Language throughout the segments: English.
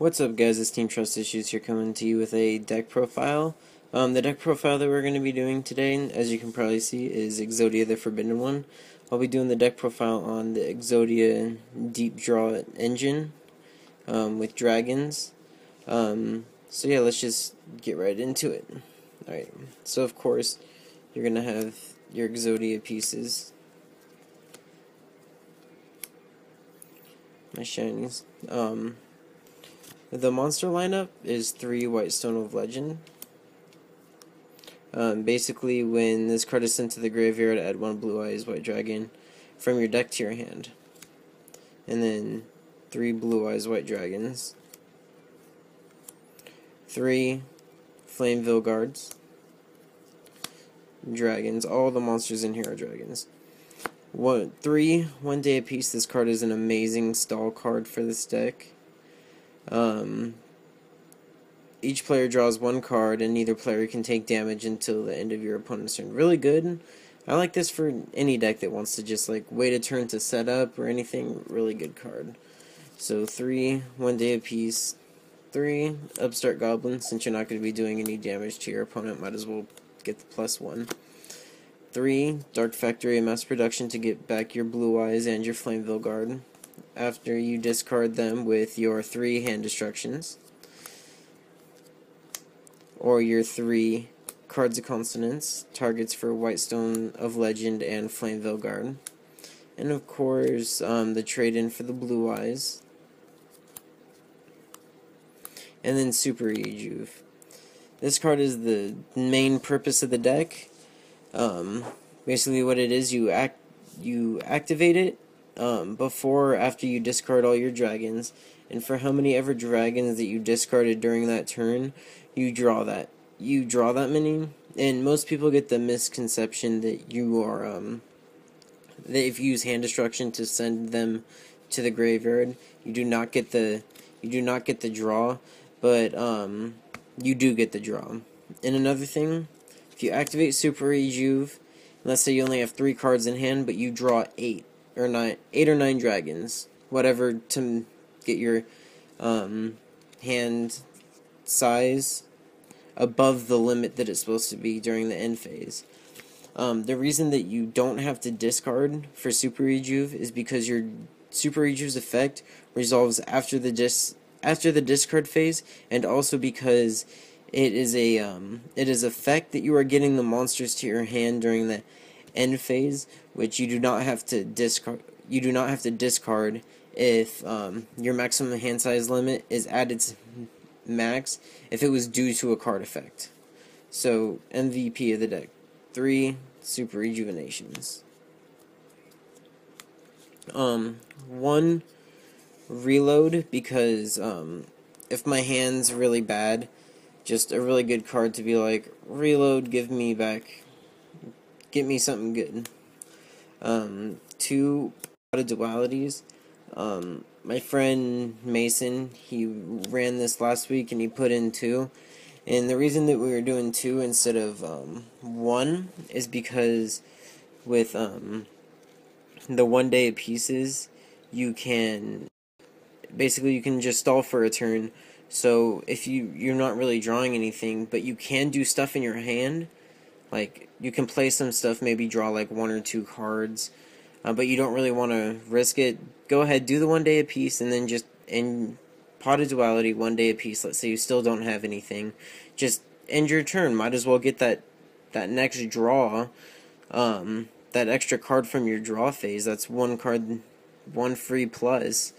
What's up, guys? It's Team Trust Issues here, coming to you with a deck profile. The deck profile that we're going to be doing today, as you can probably see, is Exodia the Forbidden One. I'll be doing the deck profile on the Exodia Deep Draw engine with dragons. So yeah, let's just get right into it. Alright, so of course, you're going to have your Exodia pieces. My shinies. The monster lineup is 3 White Stone of Legend. Basically, when this card is sent to the graveyard, add 1 Blue Eyes White Dragon from your deck to your hand. And then 3 Blue Eyes White Dragons. 3 Flame Vilguards. Dragons. All the monsters in here are dragons. 3 1 day apiece. This card is an amazing stall card for this deck. Each player draws 1 card, and neither player can take damage until the end of your opponent's turn. Really good. I like this for any deck that wants to just like wait a turn to set up or anything. Really good card. So 3 1 day apiece. 3 Upstart Goblin. Since you're not going to be doing any damage to your opponent, might as well get the +1. 3 Dark Factory Mass Production to get back your Blue Eyes and your Flame Vilguard after you discard them with your 3 hand destructions, or your 3 Cards of Consonance, targets for White Stone of Legend and Flame Vilguard, and of course the trade-in for the Blue Eyes, and then Super Rejuve. This card is the main purpose of the deck. Basically what it is, you activate it before or after you discard all your dragons, and for how many ever dragons that you discarded during that turn, you draw that many. And most people get the misconception that you are that if you use hand destruction to send them to the graveyard, you do not get the draw, but you do get the draw. And another thing, if you activate Super Rejuve, let's say you only have 3 cards in hand, but you draw 8 or 9 dragons, whatever, to get your hand size above the limit that it's supposed to be during the end phase. The reason that you don't have to discard for Super Rejuve is because your Super Rejuve's effect resolves after the discard phase, and also because it is effect that you are getting the monsters to your hand during the end phase, which you do not have to discard. You do not have to discard if your maximum hand size limit is at its max if it was due to a card effect. So MVP of the deck, 3 Super Rejuvenations. 1 Reload, because if my hand's really bad, just a really good card to be like, reload, get me something good. 2 Dualities. My friend Mason, he ran this last week and he put in 2. And the reason that we were doing 2 instead of 1 is because with the 1 day pieces, you can just stall for a turn. So if you're not really drawing anything, but you can do stuff in your hand, like you can play some stuff, maybe draw like 1 or 2 cards, but you don't really want to risk it, go ahead, do the 1 day apiece, and then just in Potted Duality 1 day apiece. Let's say you still don't have anything, just end your turn. Might as well get that next draw, that extra card from your draw phase. That's 1 card, 1 free plus.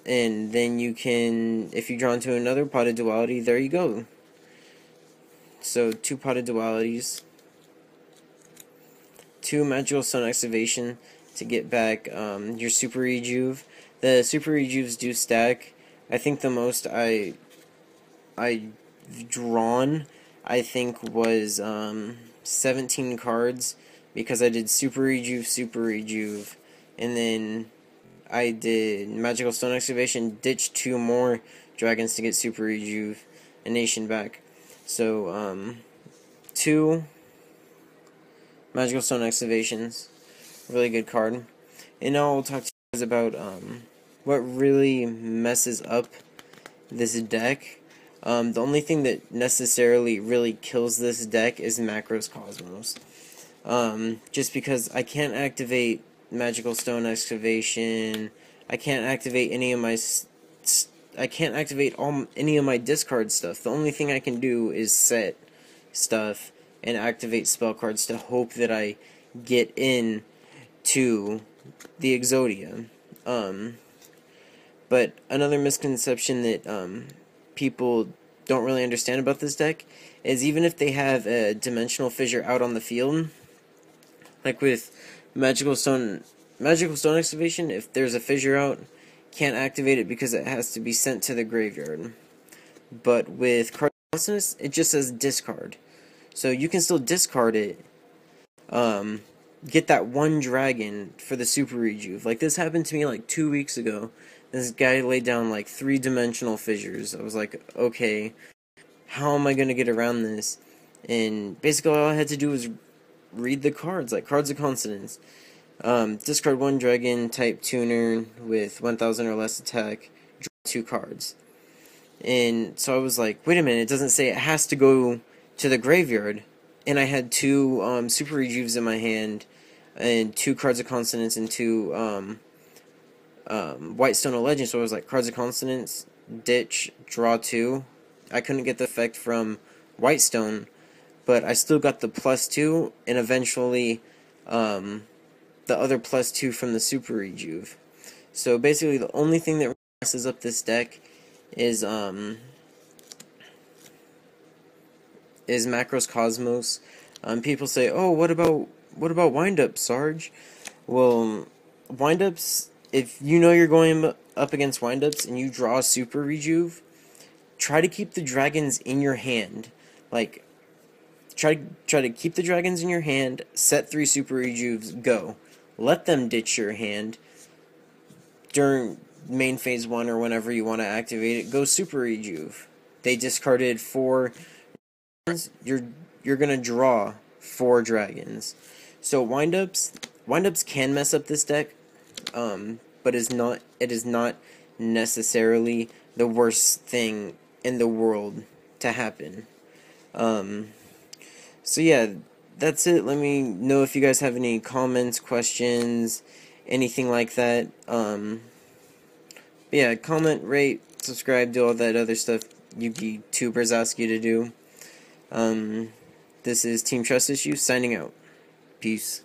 And then you can, if you draw into another Potted Duality, there you go. So 2 Potted Dualities. 2 Magical Stone Activation to get back your Super Rejuve. The Super Rejuves do stack. I think the most I drawn, I think, was 17 cards, because I did Super Rejuve, and then I did Magical Stone Activation, ditched 2 more dragons to get Super Rejuvenation back. So 2 Magical Stone Activations, really good card. And now we'll talk to you guys about what really messes up this deck. The only thing that necessarily really kills this deck is Macros Cosmos. Just because I can't activate Magical Stone Excavation, I can't activate any of my I can't activate any of my discard stuff. The only thing I can do is set stuff and activate spell cards to hope that I get in to the Exodia. But another misconception that people don't really understand about this deck is even if they have a Dimensional Fissure out on the field, like with Magical Stone Excavation, if there's a fissure out, can't activate it because it has to be sent to the graveyard. But with Card Consonance, it just says discard. So you can still discard it, get that one dragon for the Super Rejuve. Like, this happened to me like 2 weeks ago. This guy laid down like 3 dimensional fissures. I was like, okay, how am I going to get around this? And basically all I had to do was read the cards, like Cards of Consonance. Discard 1 dragon, type tuner with 1000 or less attack, draw 2 cards. And so I was like, wait a minute, it doesn't say it has to go to the graveyard. And I had 2 Super Rejuves in my hand, and 2 Cards of Consonance, and 2 White Stone of Legend. So I was like, Cards of Consonance, ditch, draw 2. I couldn't get the effect from White Stone, but I still got the +2, and eventually the other +2 from the Super Rejuve. So basically the only thing that messes up this deck is Macros Cosmos. People say, oh, what about windups, Sarge? Well, windups, if you know you're going up against windups and you draw a Super Rejuve, try to keep the dragons in your hand. Like, try to keep the dragons in your hand, set 3 Super Rejuves, go. Let them ditch your hand during main phase 1 or whenever you want to activate it. Go Super Rejuve. They discarded 4. You're gonna draw 4 dragons. So windups can mess up this deck, but it is not necessarily the worst thing in the world to happen. So yeah, that's it. Let me know if you guys have any comments, questions, anything like that. Yeah, comment, rate, subscribe, do all that other stuff YouTubers ask you to do. This is Team Trust Issue signing out. Peace.